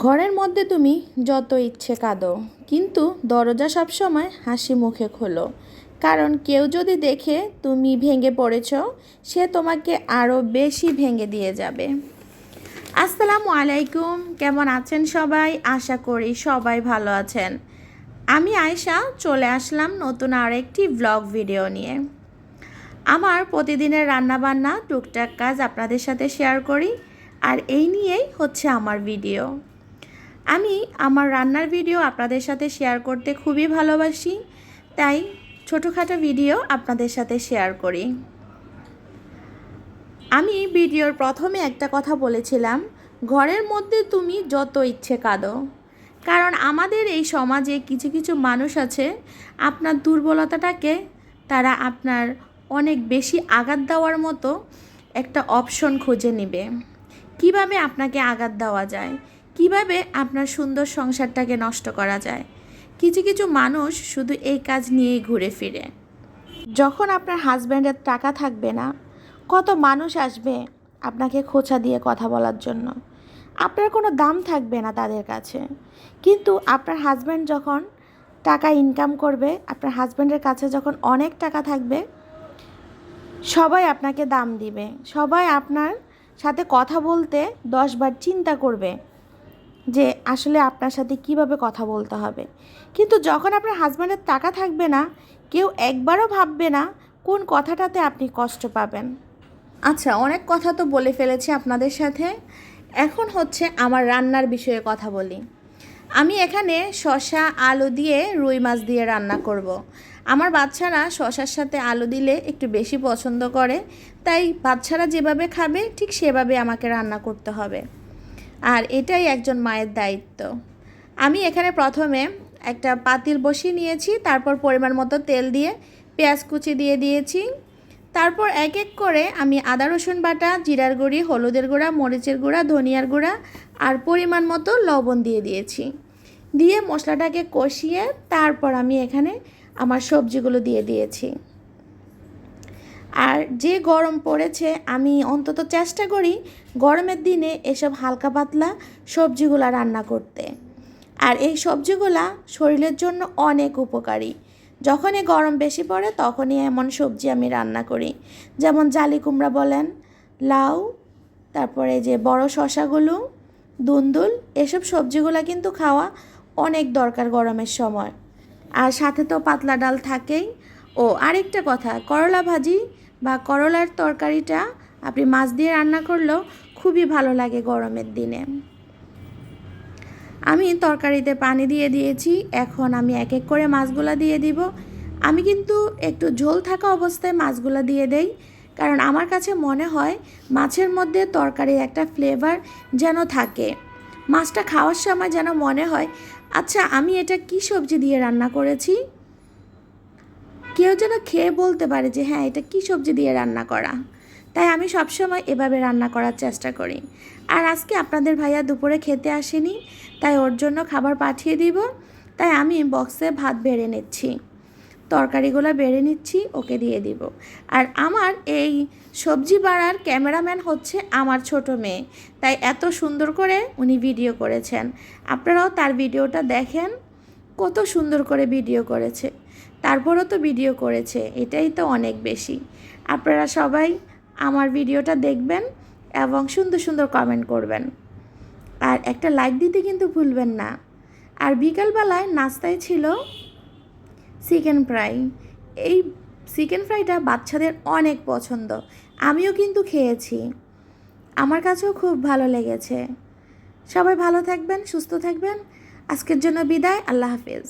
ঘরের মধ্যে তুমি যত ইচ্ছে কাঁদো, কিন্তু দরজা সবসময় হাসি মুখে খোলো। কারণ কেউ যদি দেখে তুমি ভেঙে পড়েছ, সে তোমাকে আরও বেশি ভেঙে দিয়ে যাবে। আসসালামু আলাইকুম, কেমন আছেন সবাই? আশা করি সবাই ভালো আছেন। আমি আয়েশা চলে আসলাম নতুন আরেকটি ব্লগ ভিডিও নিয়ে। আমার প্রতিদিনের রান্নাবান্না টুকটাক কাজ আপনাদের সাথে শেয়ার করি, আর এই নিয়েই হচ্ছে আমার ভিডিও। আমি আমার রান্নার ভিডিও আপনাদের সাথে শেয়ার করতে খুবই ভালোবাসি, তাই ছোটোখাটো ভিডিও আপনাদের সাথে শেয়ার করি। আমি ভিডিওর প্রথমে একটা কথা বলেছিলাম, ঘরের মধ্যে তুমি যত ইচ্ছে কাঁদো। কারণ আমাদের এই সমাজে কিছু কিছু মানুষ আছে, আপনার দুর্বলতাটাকে তারা আপনার অনেক বেশি আঘাত দেওয়ার মতো একটা অপশন খুঁজে নেবে। কিভাবে আপনাকে আঘাত দেওয়া যায়, কিভাবে আপনার সুন্দর সংসারটাকে নষ্ট করা যায়। কিছু কিছু মানুষ শুধু এই কাজ নিয়েই ঘুরে ফিরে। যখন আপনার হাজব্যান্ডের টাকা থাকবে না, কত মানুষ আসবে আপনাকে খোঁচা দিয়ে কথা বলার জন্য। আপনার কোনো দাম থাকবে না তাদের কাছে। কিন্তু আপনার হাজব্যান্ড যখন টাকা ইনকাম করবে, আপনার হাজব্যান্ডের কাছে যখন অনেক টাকা থাকবে, সবাই আপনাকে দাম দিবে। সবাই আপনার সাথে কথা বলতে 10 বার চিন্তা করবে যে আসলে আপনার সাথে কিভাবে কথা বলতে হবে। কিন্তু যখন আপনার হাজব্যান্ডের টাকা থাকবে না, কেউ একবারও ভাববে না কোন কথাটাতে আপনি কষ্ট পাবেন। আচ্ছা, অনেক কথা তো বলে ফেলেছি আপনাদের সাথে। এখন হচ্ছে আমার রান্নার বিষয়ে কথা বলি। আমি এখানে শসা আলু দিয়ে রুই মাছ দিয়ে রান্না করব। আমার বাচ্চারা শসার সাথে আলু দিলে একটু বেশি পছন্দ করে, তাই বাচ্চারা যেভাবে খাবে ঠিক সেভাবে আমাকে রান্না করতে হবে। আর এটাই একজন মায়ের দায়িত্ব। আমি এখানে প্রথমে একটা পাতিল বসিয়ে নিয়েছি, তারপর পরিমাণ মতো তেল দিয়ে পেঁয়াজ কুচি দিয়ে দিয়েছি। তারপর এক এক করে আমি আদা রসুন বাটা, জিরার গুঁড়ি, হলুদের গুঁড়া, মরিচের গুঁড়া, ধনিয়ার গুঁড়া আর পরিমাণ মতো লবণ দিয়ে দিয়েছি। দিয়ে মশলাটাকে কষিয়ে তারপর আমি এখানে আমার সবজিগুলো দিয়ে দিয়েছি। আর যে গরম পড়েছে, আমি অন্তত চেষ্টা করি গরমের দিনে এসব হালকা পাতলা সবজিগুলো রান্না করতে। আর এই সবজিগুলা শরীরের জন্য অনেক উপকারী। যখনই গরম বেশি পড়ে তখনই এমন সবজি আমি রান্না করি, যেমন জালি কুমড়া বলেন, লাউ, তারপরে যে বড় শসাগুলো, দুন্দুল, এসব সবজিগুলো কিন্তু খাওয়া অনেক দরকার গরমের সময়। আর সাথে তো পাতলা ডাল থাকেই। ও আরেকটা কথা, করলা ভাজি বা করলার তরকারিটা আপনি মাছ দিয়ে রান্না করলেও খুবই ভালো লাগে গরমের দিনে। আমি তরকারিতে পানি দিয়ে দিয়েছি, এখন আমি এক এক করে মাছগুলো দিয়ে দিব। আমি কিন্তু একটু ঝোল থাকা অবস্থায় মাছগুলো দিয়ে দেই, কারণ আমার কাছে মনে হয় মাছের মধ্যে তরকারির একটা ফ্লেভার যেন থাকে। মাছটা খাওয়ার সময় যেন মনে হয়, আচ্ছা আমি এটা কী সবজি দিয়ে রান্না করেছি। কেউ যেন খেয়ে বলতে পারে যে হ্যাঁ, এটা কী সবজি দিয়ে রান্না করা। তাই আমি সবসময় এভাবে রান্না করার চেষ্টা করি। আর আজকে আপনাদের ভাইয়া দুপুরে খেতে আসেনি, তাই ওর জন্য খাবার পাঠিয়ে দিব। তাই আমি বক্সে ভাত বেড়ে নিচ্ছি, তরকারিগুলো বেড়ে নিচ্ছি, ওকে দিয়ে দিব। আর আমার এই সবজি বাড়ার ক্যামেরাম্যান হচ্ছে আমার ছোট মেয়ে, তাই এত সুন্দর করে উনি ভিডিও করেছেন। আপনারাও তার ভিডিওটা দেখেন, কত সুন্দর করে ভিডিও করেছে। তারপরও তো ভিডিও করেছে, এটাই তো অনেক বেশি। আপনারা সবাই আমার ভিডিওটা দেখবেন এবং সুন্দর সুন্দর কমেন্ট করবেন, আর একটা লাইক দিতে কিন্তু ভুলবেন না। আর বিকালবেলায় নাস্তায় ছিল চিকেন ফ্রাই। এই চিকেন ফ্রাইটা বাচ্চাদের অনেক পছন্দ, আমিও কিন্তু খেয়েছি, আমার কাছেও খুব ভালো লেগেছে। সবাই ভালো থাকবেন, সুস্থ থাকবেন। আজকের জন্য বিদায়, আল্লাহ হাফেজ।